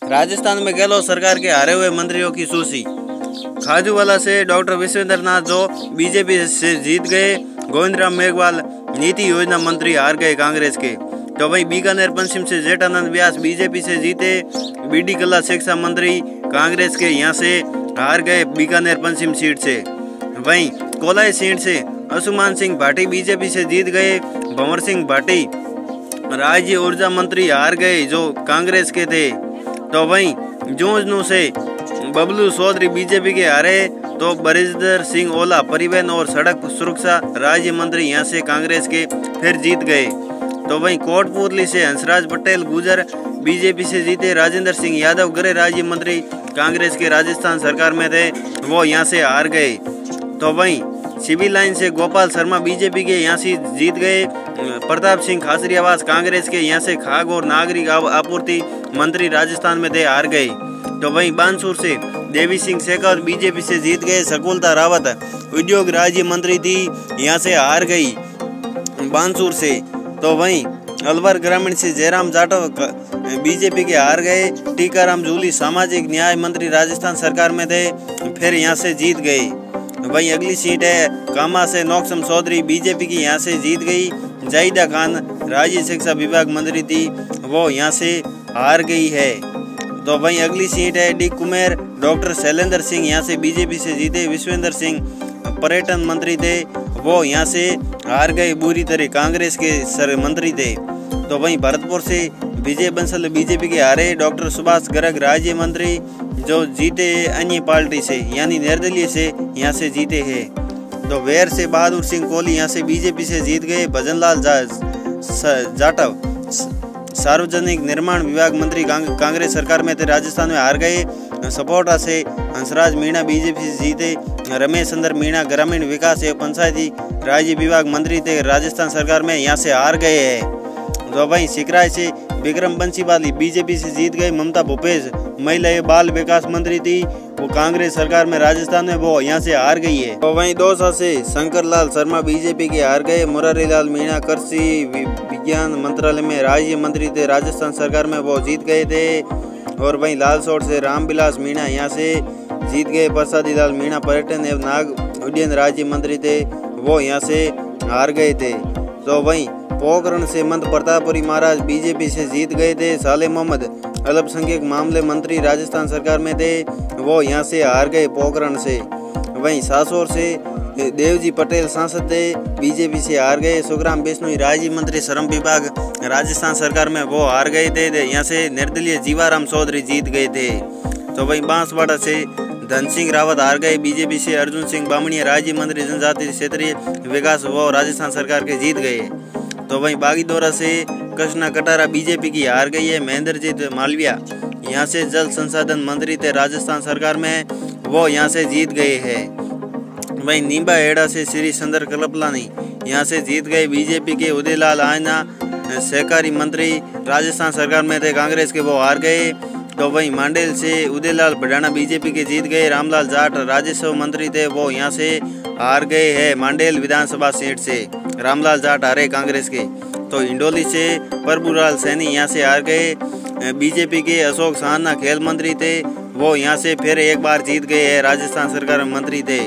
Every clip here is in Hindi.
राजस्थान में गहलोत सरकार के हारे हुए मंत्रियों की सूची। खाजूवाला से डॉक्टर विश्वेंद्र नाथ जो बीजेपी से जीत गए। गोविंदराम मेघवाल नीति योजना मंत्री हार गए कांग्रेस के। तो वहीं बीकानेर पश्चिम से जेठानंद व्यास बीजेपी से जीते। बीडी कल्ला शिक्षा मंत्री कांग्रेस के यहाँ से हार गए बीकानेर पश्चिम सीट से। वहीं कोलाई सीट से असुमान सिंह भाटी बीजेपी से जीत गए। भंवर सिंह भाटी राज्य ऊर्जा मंत्री हार गए जो कांग्रेस के थे। तो वहीं झुंझुनू से बबलू चौधरी बीजेपी के हारे। तो बरिंदर सिंह ओला परिवहन और सड़क सुरक्षा राज्य मंत्री यहाँ से कांग्रेस के फिर जीत गए। तो वहीं कोटपूतली से हंसराज पटेल गुजर बीजेपी से जीते। राजेंद्र सिंह यादव गृह राज्य मंत्री कांग्रेस के राजस्थान सरकार में थे, वो यहाँ से हार गए। तो वहीं सिविल लाइन से गोपाल शर्मा बीजेपी के यहाँ से जीत गए। प्रताप सिंह खासरियावास कांग्रेस के यहाँ से खाद्य और नागरिक आपूर्ति मंत्री राजस्थान में थे, हार गए। तो वहीं बानसूर से देवी सिंह शेखावत बीजेपी से जीत गए। शकुंतला रावत उद्योग राज्य मंत्री थी, यहाँ से हार गई बानसूर से। तो वहीं अलवर ग्रामीण से जयराम जाटव बीजेपी के हार गए। टीकाराम जूली सामाजिक न्याय मंत्री राजस्थान सरकार में थे, फिर यहाँ से जीत गए। वहीं अगली सीट है कामा से नौक्सम चौधरी बीजेपी की यहाँ से जीत गई। जाहिदा खान राज्य शिक्षा विभाग मंत्री थी, वो यहाँ से हार गई है। तो वहीं अगली सीट है डी कुमेर डॉक्टर शैलेंद्र सिंह यहाँ से बीजेपी से जीते। विश्वेंद्र सिंह पर्यटन मंत्री थे, वो यहाँ से हार गए बुरी तरह, कांग्रेस के मंत्री थे। तो वहीं भरतपुर से विजय बंसल बीजेपी के हारे। डॉक्टर सुभाष गर्ग राज्य मंत्री जो जीते अन्य पार्टी से यानी निर्दलीय से यहाँ से जीते हैं। तो वेर से बहादुर सिंह कोहली यहाँ से बीजेपी से जीत गए। भजनलाल जाटव सार्वजनिक निर्माण विभाग मंत्री कांग्रेस सरकार में थे, राजस्थान में हार गए। सपोटा से हंसराज मीणा बीजेपी से जीते। रमेश चंद्र मीणा ग्रामीण विकास एवं पंचायती राज्य विभाग मंत्री थे, राजस्थान सरकार में यहाँ से हार गए हैं। तो वहीं सिकराय से विक्रम बंसीवाली बीजेपी से जीत गए। ममता भूपेश महिला एवं बाल विकास मंत्री थी, वो कांग्रेस सरकार में राजस्थान में वो यहाँ से हार गई है। तो वहीं दौसा से शंकर लाल शर्मा बीजेपी के हार गए। मुरारी लाल मीणा कृषि विज्ञान मंत्रालय में राज्य मंत्री थे, राजस्थान सरकार में वो जीत गए थे। और वहीं लालसोट से रामविलास मीणा यहाँ से जीत गए। प्रसादी लाल मीणा पर्यटन एवं नाग उड्डयन राज्य मंत्री थे, वो यहाँ से हार गए थे। तो वहीं पोखरण से मंत प्रतापपुरी महाराज बीजेपी से जीत गए थे। साले मोहम्मद अल्पसंख्यक मामले मंत्री राजस्थान सरकार में थे, वो यहाँ से हार गए पोखरण से। वहीं सासोर से देवजी पटेल सांसद थे, बीजेपी से हार गए। सुखराम बिश्नोई राज्य मंत्री श्रम विभाग राजस्थान सरकार में वो हार गए थे, यहाँ से निर्दलीय जीवाराम चौधरी जीत गए थे। तो वहीं बांसवाड़ा से धन सिंह रावत हार गए बीजेपी से। अर्जुन सिंह बामणिया राज्य मंत्री जनजातीय क्षेत्रीय विकास वो राजस्थान सरकार के जीत गए। तो वहीं बागीदोरा से कृष्णा कटारा बीजेपी की हार गई है। महेंद्रजीत मालविया यहाँ से जल संसाधन मंत्री थे, राजस्थान सरकार में वो यहाँ से जीत गए हैं। वहीं नींबा हेड़ा से श्री सुंदर कलपलानी यहाँ से जीत गए बीजेपी के। उदयलाल आयना सहकारी मंत्री राजस्थान सरकार में थे, कांग्रेस के वो हार गए। तो वहीं मांडेल से उदयलाल भडाना बीजेपी के जीत गए। रामलाल जाट राजस्व मंत्री थे, वो यहाँ से हार गए हैं मांडेल विधानसभा सीट से। रामलाल जाट हारे कांग्रेस के। तो इंडोली से प्रभुलाल सैनी यहाँ से हार गए बीजेपी के। अशोक साहना खेल मंत्री थे, वो यहाँ से फिर एक बार जीत गए हैं, राजस्थान सरकार में मंत्री थे।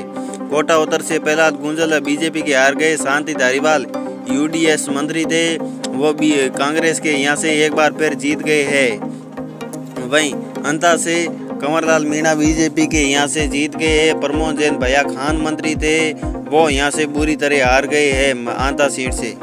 कोटा उत्तर से प्रहलाद गुंजल बीजेपी के हार गए। शांति धारीवाल यूडीएस मंत्री थे, वो भी कांग्रेस के यहाँ से एक बार फिर जीत गए हैं। वहीं अंता से कंवरलाल मीणा बीजेपी के यहाँ से जीत गए हैं। प्रमोद जैन भैया खान मंत्री थे, वो यहाँ से बुरी तरह हार गए हैं आंता सीट से।